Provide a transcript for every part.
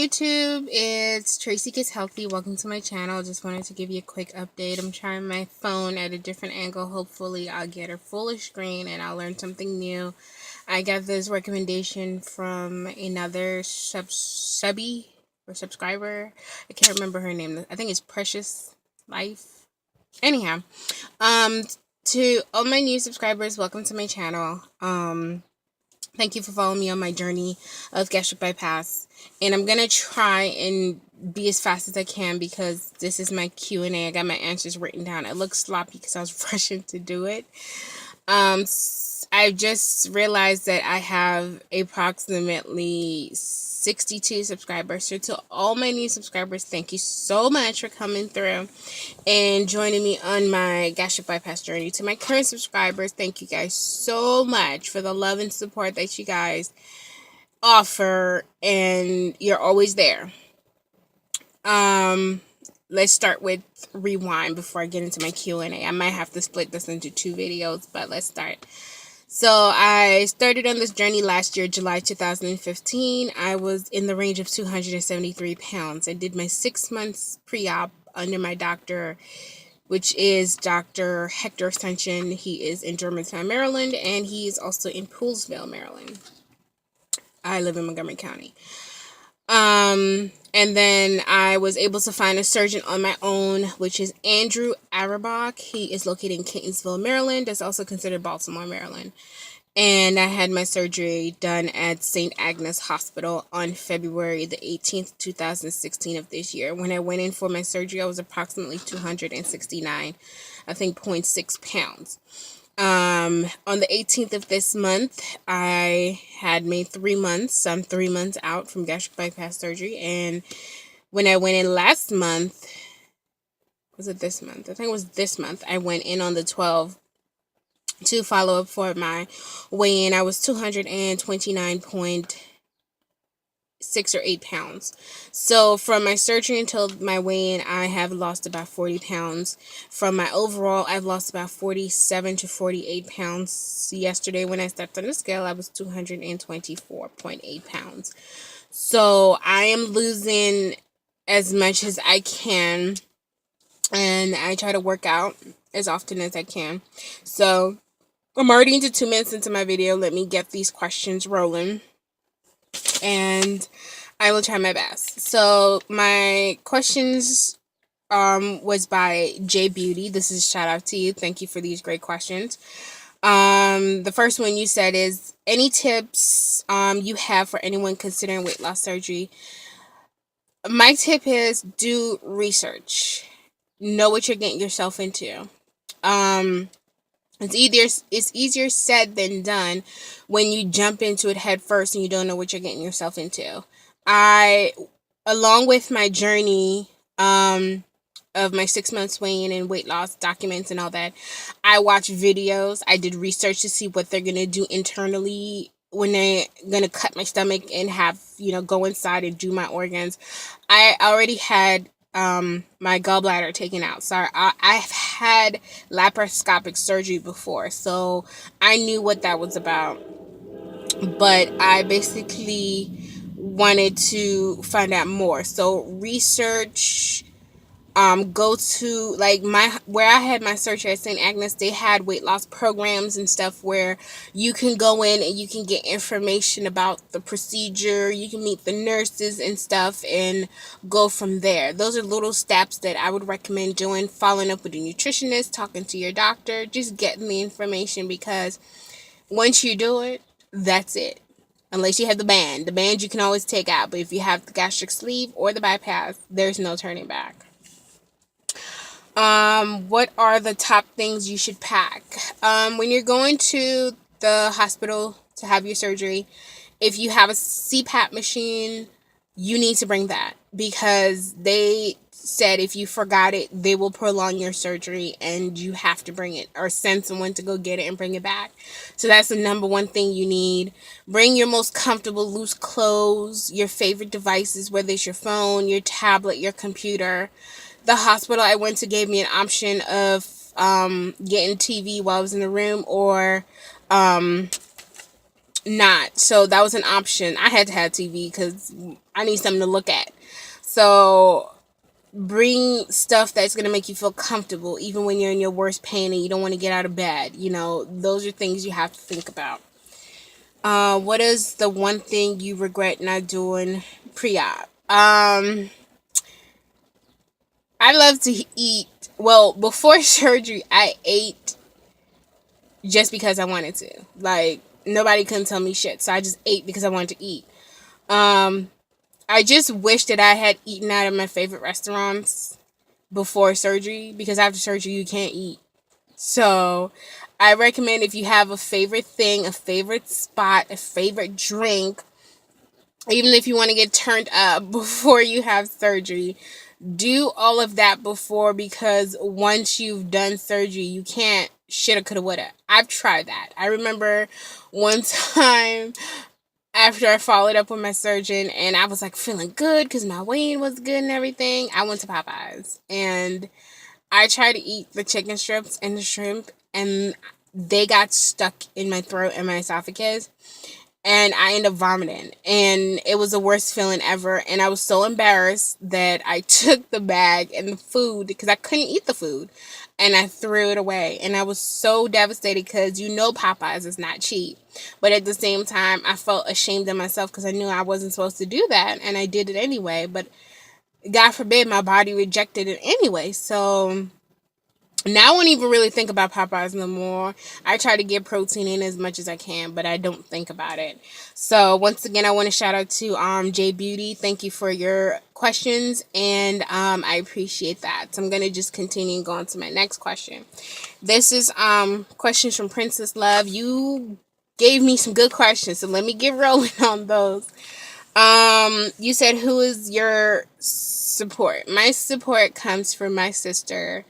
YouTube, it's Tracy Gets Healthy. Welcome to my channel. Just wanted to give you a quick update. I'm trying my phone at a different angle. Hopefully I'll get a fuller screen and I'll learn something new. I got this recommendation from another subby or subscriber. I can't remember her name. I think it's Precious Life. Anyhow, to all my new subscribers, welcome to my channel. Thank you for following me on my journey of gastric bypass. And I'm going to try and be as fast as I can because this is my Q&A. I got my answers written down. It looks sloppy because I was rushing to do it. I just realized that I have approximately 62 subscribers. So to all my new subscribers, thank you so much for coming through and joining me on my gastric bypass journey. To my current subscribers, thank you guys so much for the love and support that you guys offer, and you're always there. Let's start with rewind before I get into my Q&A. I might have to split this into two videos, but let's start. So I started on this journey last year, July 2015. I was in the range of 273 pounds. I did my 6 months pre-op under my doctor, which is Dr. Hector Ascension. He is in Germantown, Maryland, and he is also in Poolsville, Maryland. I live in Montgomery County. And then I was able to find a surgeon on my own, which is Andrew Arabach. He is located in Catonsville, Maryland. That's also considered Baltimore, Maryland. And I had my surgery done at St. Agnes Hospital on February the 18th, 2016 of this year. When I went in for my surgery, I was approximately 269, I think 0.6 pounds. On the 18th of this month, I had made 3 months. I'm 3 months out from gastric bypass surgery. And when I went in last month, was it this month? I think it was this month. I went in on the 12th to follow up for my weigh-in. I was 229.6 or 8 pounds. So from my surgery until my weigh-in, I have lost about 40 pounds. From my overall, I've lost about 47 to 48 pounds. Yesterday when I stepped on the scale, I was 224.8 pounds. So I am losing as much as I can, and I try to work out as often as I can. So I'm already into 2 minutes into my video. Let me get these questions rolling, and I will try my best. So my questions was by J Beauty. This is a shout out to you. Thank you for these great questions. The first one you said is, any tips you have for anyone considering weight loss surgery? My tip is do research. Know what you're getting yourself into. It's easier said than done when you jump into it head first and you don't know what you're getting yourself into. Along with my journey of my 6 months weigh-in and weight loss documents and all that, I watched videos. I did research to see what they're going to do internally when they're going to cut my stomach and have, go inside and do my organs. I already had my gallbladder taken out. So I've had laparoscopic surgery before, so I knew what that was about. But I basically wanted to find out more. So research, go to where I had my surgery at St. Agnes, they had weight loss programs and stuff where you can go in and you can get information about the procedure. You can meet the nurses and stuff and go from there. Those are little steps that I would recommend doing, following up with a nutritionist, talking to your doctor, just getting the information, because once you do it, that's it. Unless you have the band. The band you can always take out, but if you have the gastric sleeve or the bypass, there's no turning back. What are the top things you should pack? When you're going to the hospital to have your surgery, if you have a CPAP machine, you need to bring that, because they said if you forgot it, they will prolong your surgery and you have to bring it or send someone to go get it and bring it back. So that's the number one thing you need. Bring your most comfortable loose clothes, your favorite devices, whether it's your phone, your tablet, your computer. The hospital I went to gave me an option of getting TV while I was in the room, or not. So that was an option. I had to have TV because I need something to look at. So bring stuff that's going to make you feel comfortable even when you're in your worst pain and you don't want to get out of bed. Those are things you have to think about. What is the one thing you regret not doing pre-op? I love to eat. Well, before surgery, I ate just because I wanted to. Like, nobody couldn't tell me shit, so I just ate because I wanted to eat. I just wish that I had eaten out of my favorite restaurants before surgery, because after surgery you can't eat. So I recommend, if you have a favorite thing, a favorite spot, a favorite drink, even if you want to get turned up before you have surgery, do all of that before, because once you've done surgery, you can't shoulda, coulda, woulda. I've tried that. I remember one time after I followed up with my surgeon and I was like feeling good because my weight was good and everything, I went to Popeyes and I tried to eat the chicken strips and the shrimp, and they got stuck in my throat and my esophagus, and I ended up vomiting, and it was the worst feeling ever. And I was so embarrassed that I took the bag and the food, because I couldn't eat the food, and I threw it away. And I was so devastated because Popeyes is not cheap, but at the same time I felt ashamed of myself because I knew I wasn't supposed to do that, and I did it anyway. But God forbid, my body rejected it anyway. So now I won't even really think about Popeyes no more. I try to get protein in as much as I can, but I don't think about it. So once again, I want to shout out to J Beauty. Thank you for your questions, and I appreciate that. So I'm gonna just continue and go on to my next question. This is questions from Princess Love. You gave me some good questions, so let me get rolling on those. You said, who is your support? My support comes from my sister,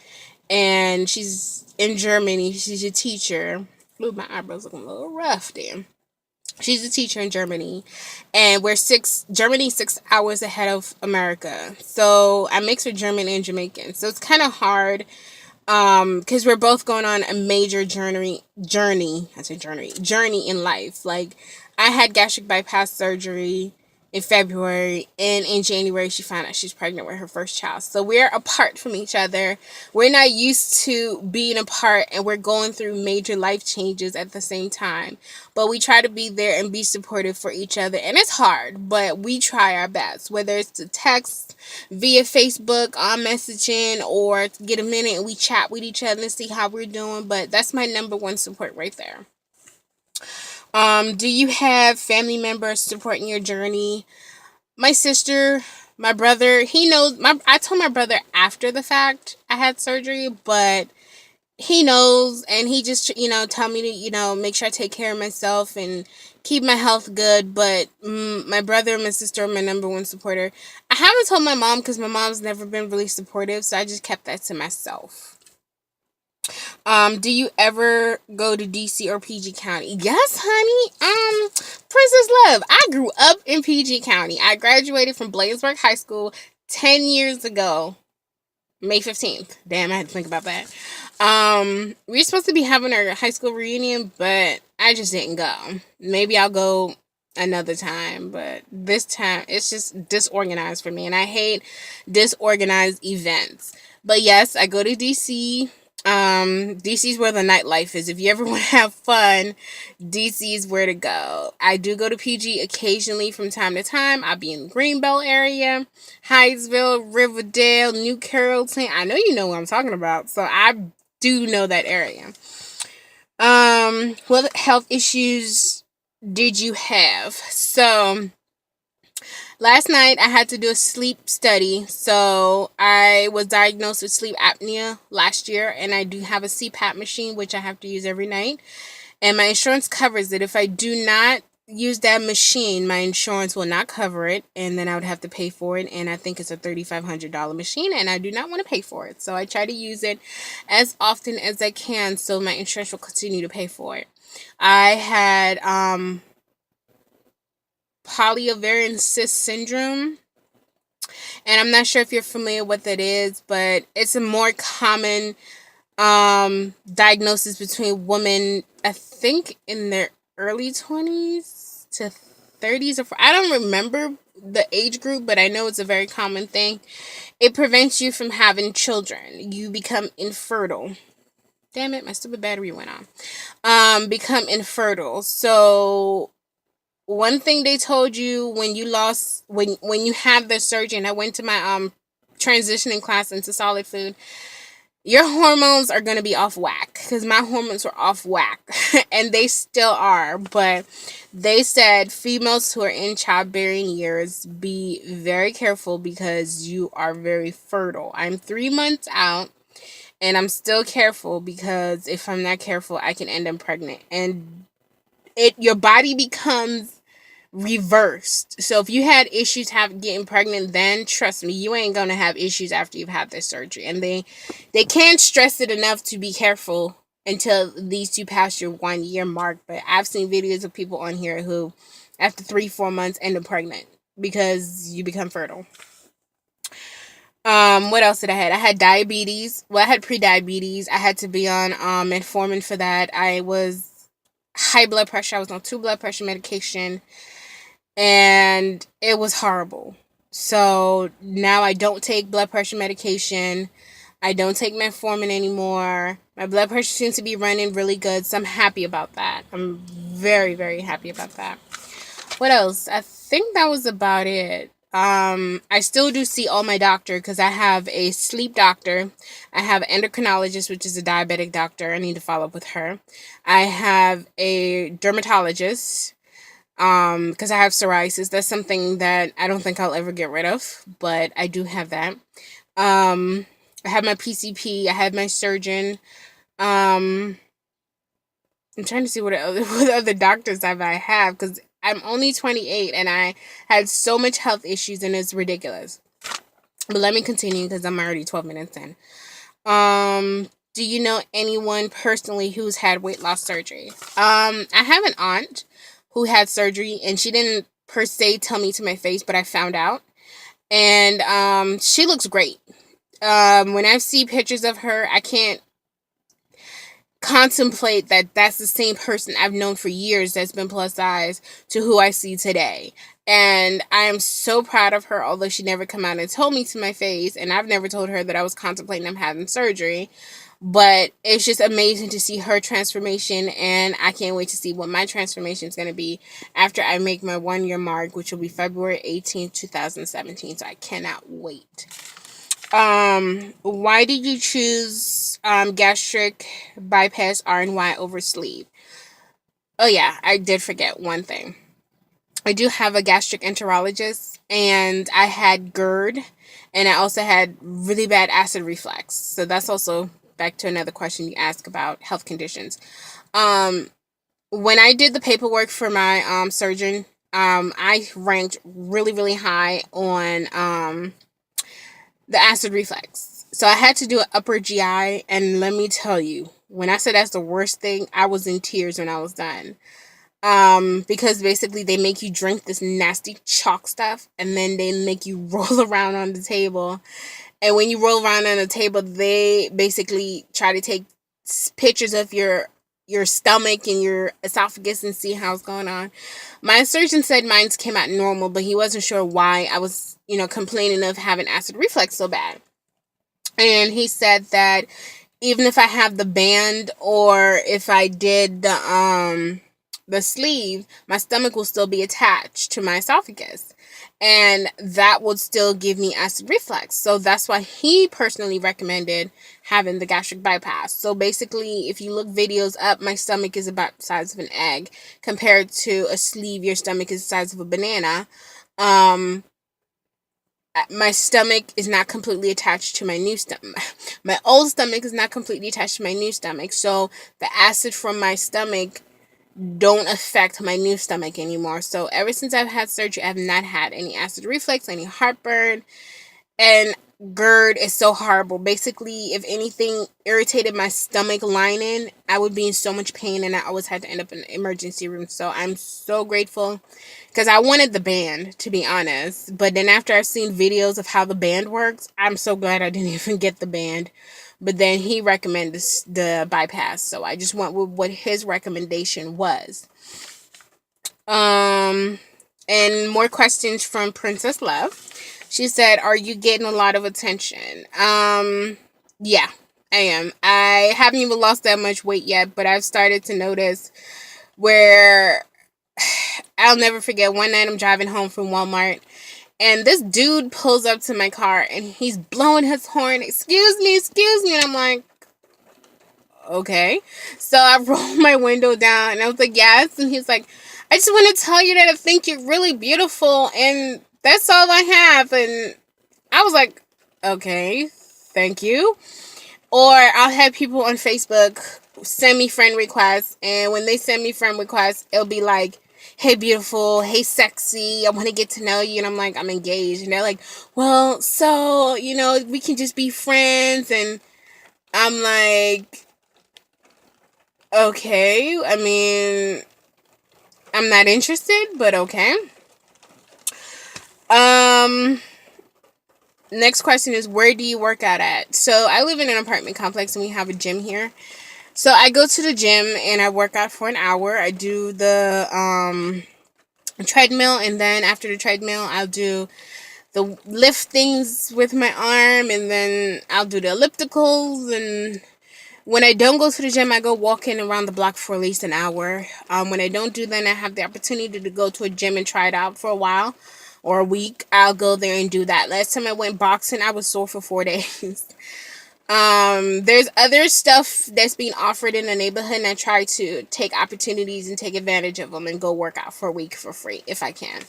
and she's in Germany. She's a teacher. Ooh, my eyebrows looking a little rough there. She's a teacher in Germany, and Germany 6 hours ahead of America. So I mix with German and Jamaican. So it's kind of hard, because we're both going on a major journey in life. Like, I had gastric bypass surgery in February, and in January she found out she's pregnant with her first child. So we're apart from each other. We're not used to being apart, and we're going through major life changes at the same time. But we try to be there and be supportive for each other, and it's hard, but we try our best, whether it's to text via Facebook, on messaging, or get a minute and we chat with each other and see how we're doing. But that's my number one support right there. Do you have family members supporting your journey? My sister, my brother, he knows. I told my brother after the fact I had surgery, but he knows, and he just, tell me to, make sure I take care of myself and keep my health good. But my brother and my sister are my number one supporter. I haven't told my mom because my mom's never been really supportive, so I just kept that to myself. Do you ever go to DC or PG County? Yes, honey. Princess Love, I grew up in PG County. I graduated from Bladensburg High School 10 years ago. May 15th. Damn, I had to think about that. We were supposed to be having our high school reunion, but I just didn't go. Maybe I'll go another time, but this time it's just disorganized for me, and I hate disorganized events. But yes, I go to DC. DC's where the nightlife is. If you ever want to have fun, DC's where to go. I do go to PG occasionally from time to time. I'll be in the Greenbelt area, Hyattsville, Riverdale, New Carrollton. I know you know what I'm talking about, so I do know that area. What health issues did you have? So last night I had to do a sleep study. So I was diagnosed with sleep apnea last year, and I do have a CPAP machine, which I have to use every night. And my insurance covers it. If I do not use that machine, my insurance will not cover it, and then I would have to pay for it. And I think it's a $3,500 machine, and I do not want to pay for it. So I try to use it as often as I can, so my insurance will continue to pay for it. I had polyovarian cyst syndrome, and I'm not sure if you're familiar with what it is, but it's a more common diagnosis between women, I think in their early 20s to 30s, or I don't remember the age group, but I know it's a very common thing. It prevents you from having children. You become infertile. Damn it, my stupid battery went on. Become infertile. So one thing they told you when you lost, when you have the surgery, and I went to my transitioning class into solid food, your hormones are going to be off whack, because my hormones were off whack and they still are. But they said females who are in childbearing years, be very careful because you are very fertile. I'm 3 months out and I'm still careful, because if I'm not careful, I can end up pregnant, and your body becomes reversed. So if you had issues getting pregnant, then trust me, you ain't gonna have issues after you've had this surgery. And they can't stress it enough to be careful until these two pass your 1 year mark. But I've seen videos of people on here who, after 3-4 months, end up pregnant because you become fertile. What else did I had? I had diabetes. Well, I had pre-diabetes. I had to be on metformin for that. I was high blood pressure. I was on 2 blood pressure medication, and it was horrible. So now I don't take blood pressure medication. I don't take metformin anymore. My blood pressure seems to be running really good, so I'm happy about that. I'm very, very happy about that. What else? I think that was about it. I still do see all my doctor, because I have a sleep doctor. I have an endocrinologist, which is a diabetic doctor. I need to follow up with her. I have a dermatologist, because I have psoriasis. That's something that I don't think I'll ever get rid of, but I do have that. I have my PCP. I have my surgeon. I'm trying to see what other doctors I have, because I'm only 28 and I had so much health issues, and it's ridiculous. But let me continue, because I'm already 12 minutes in. Do you know anyone personally who's had weight loss surgery? I have an aunt who had surgery, and she didn't per se tell me to my face, but I found out. And she looks great. When I see pictures of her, I can't contemplate that that's the same person I've known for years that's been plus size to who I see today. And I am so proud of her, although she never come out and told me to my face, and I've never told her that I was contemplating on having surgery. But it's just amazing to see her transformation, and I can't wait to see what my transformation is going to be after I make my 1 year mark, which will be February 18th, 2017. So I cannot wait. Why did you choose gastric bypass RNY over sleeve? Oh yeah, I did forget one thing. I do have a gastric enterologist, and I had GERD, and I also had really bad acid reflux. So that's also back to another question you asked about health conditions. When I did the paperwork for my surgeon, I ranked really, really high on the acid reflux. So I had to do an upper GI, and let me tell you, when I said that's the worst thing, I was in tears when I was done. Because basically they make you drink this nasty chalk stuff, and then they make you roll around on the table. And when you roll around on the table, they basically try to take pictures of your stomach and your esophagus and see how it's going on. My surgeon said mine came out normal, but he wasn't sure why I was, complaining of having acid reflux so bad. And he said that even if I have the band, or if I did the sleeve, my stomach will still be attached to my esophagus, and that would still give me acid reflux. So that's why he personally recommended having the gastric bypass. So basically, if you look videos up, my stomach is about the size of an egg. Compared to a sleeve, your stomach is the size of a banana. My stomach is not completely attached to my new stomach. My old stomach is not completely attached to my new stomach. So the acid from my stomach don't affect my new stomach anymore. So ever since I've had surgery, I've not had any acid reflux, any heartburn, and GERD is so horrible. Basically, if anything irritated my stomach lining, I would be in so much pain, and I always had to end up in the emergency room. So I'm so grateful, because I wanted the band, to be honest. But then after I've seen videos of how the band works, I'm so glad I didn't even get the band. but then he recommended the bypass, so I just went with what his recommendation was. And more questions from Princess Love. She said, "Are you getting a lot of attention?" Yeah, I am. I haven't even lost that much weight yet, but I've started to notice where I'll never forget one night I'm driving home from Walmart and this dude pulls up to my car and he's blowing his horn, excuse me. And I'm like, okay. So I rolled my window down and I was like, yes. And he's like, I just want to tell you that I think you're really beautiful and that's all I have. And I was like, okay, thank you. Or I'll have people on Facebook send me friend requests, and when they send me friend requests, it'll be like, hey beautiful, hey sexy, I want to get to know you. And I'm like, I'm engaged. And they're like, well, so, we can just be friends. And I'm like, okay, I mean, I'm not interested, but okay. Next question is, where do you work out at? So I live in an apartment complex and we have a gym here. So I go to the gym and I work out for an hour. I do the treadmill, and then after the treadmill, I'll do the lift things with my arm, and then I'll do the ellipticals. And when I don't go to the gym, I go walking around the block for at least an hour. When I don't do that, I have the opportunity to go to a gym and try it out for a while or a week. I'll go there and do that. Last time I went boxing, I was sore for 4 days. There's other stuff that's being offered in the neighborhood, and I try to take opportunities and take advantage of them and go work out for a week for free if I can.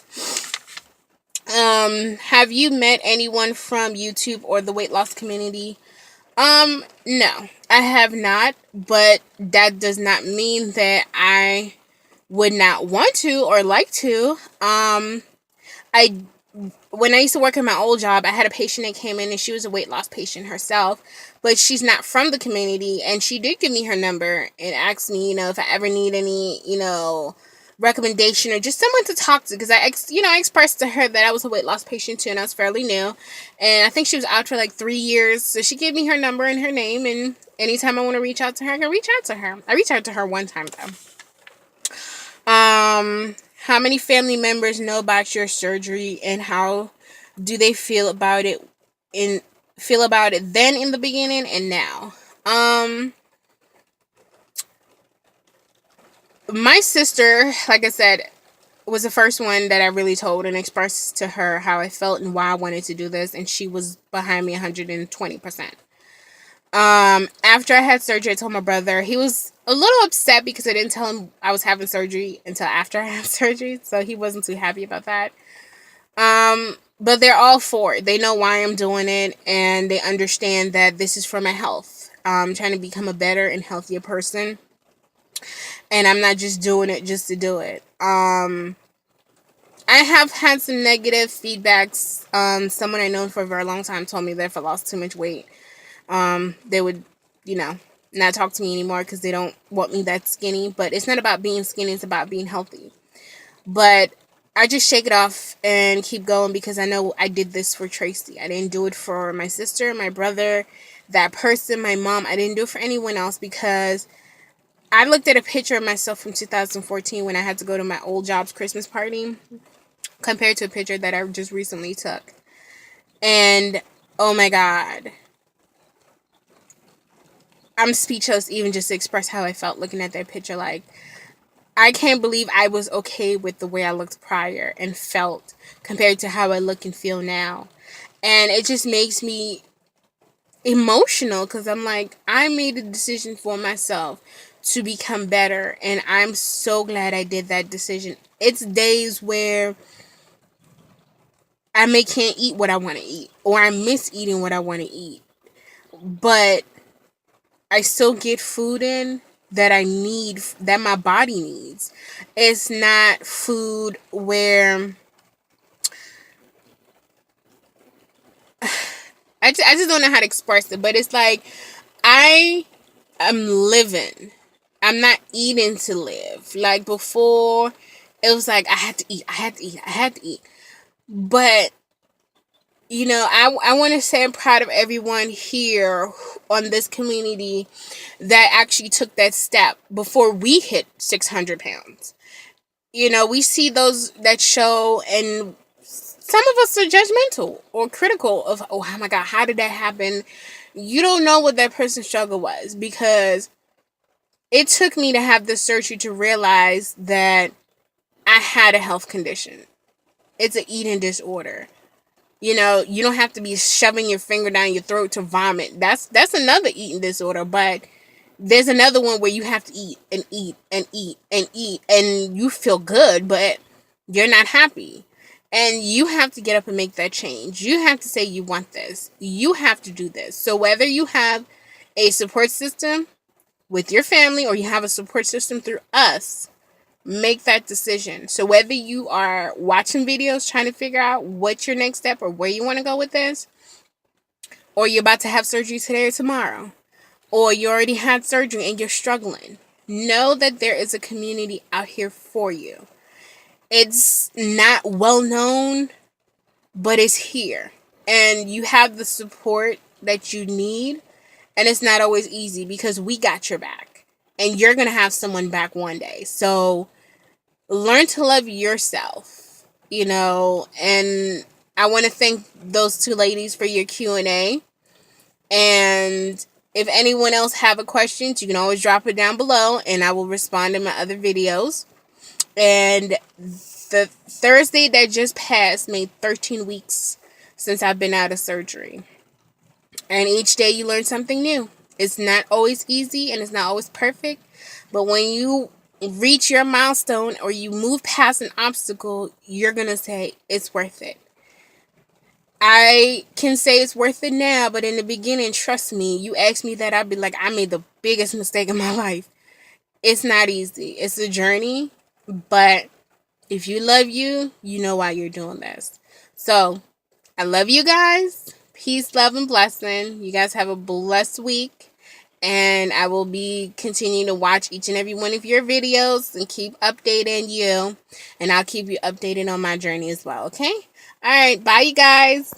Have you met anyone from YouTube or the weight loss community? No, I have not, but that does not mean that I would not want to or like to. When I used to work in my old job, I had a patient that came in and she was a weight loss patient herself, but she's not from the community, and she did give me her number and asked me, if I ever need any, recommendation or just someone to talk to, because I expressed to her that I was a weight loss patient too and I was fairly new, and I think she was out for like 3 years, so she gave me her number and her name, and anytime I want to reach out to her, I can reach out to her. I reached out to her one time though. How many family members know about your surgery, and how do they feel about it then in the beginning and now? My sister, like I said, was the first one that I really told and expressed to her how I felt and why I wanted to do this, and she was behind me 120%. After I had surgery, I told my brother. He was a little upset because I didn't tell him I was having surgery until after I had surgery, so he wasn't too happy about that. But they're all for it. They know why I'm doing it, and they understand that this is for my health. I'm trying to become a better and healthier person, and I'm not just doing it just to do it. I have had some negative feedbacks. Someone I known for a very long time told me that if I lost too much weight, they would, not talk to me anymore because they don't want me that skinny. But it's not about being skinny, it's about being healthy. But I just shake it off and keep going because I know I did this for Tracy. I didn't do it for my sister, my brother, that person, my mom. I didn't do it for anyone else because I looked at a picture of myself from 2014 when I had to go to my old job's Christmas party compared to a picture that I just recently took. And, oh my God, I'm speechless even just to express how I felt looking at that picture. Like, I can't believe I was okay with the way I looked prior and felt compared to how I look and feel now. And it just makes me emotional because I'm like, I made a decision for myself to become better, and I'm so glad I did that decision. It's days where I can't eat what I want to eat, or I miss eating what I want to eat, but I still get food in that I need, that my body needs. It's not food where I just don't know how to express it, but it's like I am living. I'm not eating to live. Like before, it was like I had to eat. But I want to say I'm proud of everyone here on this community that actually took that step before we hit 600 pounds. We see those that show, and some of us are judgmental or critical of, oh my God, how did that happen? You don't know what that person's struggle was, because it took me to have this surgery to realize that I had a health condition. It's an eating disorder. You don't have to be shoving your finger down your throat to vomit. That's another eating disorder, but there's another one where you have to eat and eat and eat and eat, and you feel good, but you're not happy. And you have to get up and make that change. You have to say you want this. You have to do this. So whether you have a support system with your family or you have a support system through us, make that decision. So whether you are watching videos trying to figure out what's your next step or where you want to go with this, or you're about to have surgery today or tomorrow, or you already had surgery and you're struggling, know that there is a community out here for you. It's not well known, but it's here. And you have the support that you need. And it's not always easy, because we got your back. And you're going to have someone back one day. So learn to love yourself, and I want to thank those two ladies for your Q&A. And if anyone else have a question, you can always drop it down below and I will respond in my other videos. And the Thursday that just passed made 13 weeks since I've been out of surgery. And each day you learn something new. It's not always easy and it's not always perfect. But when you reach your milestone or you move past an obstacle, you're going to say it's worth it. I can say it's worth it now, but in the beginning, trust me, you ask me that, I'd be like, I made the biggest mistake in my life. It's not easy. It's a journey, but if you love you, you know why you're doing this. So, I love you guys. Peace, love, and blessing. You guys have a blessed week. And I will be continuing to watch each and every one of your videos and keep updating you. And I'll keep you updated on my journey as well, okay? All right, bye, you guys.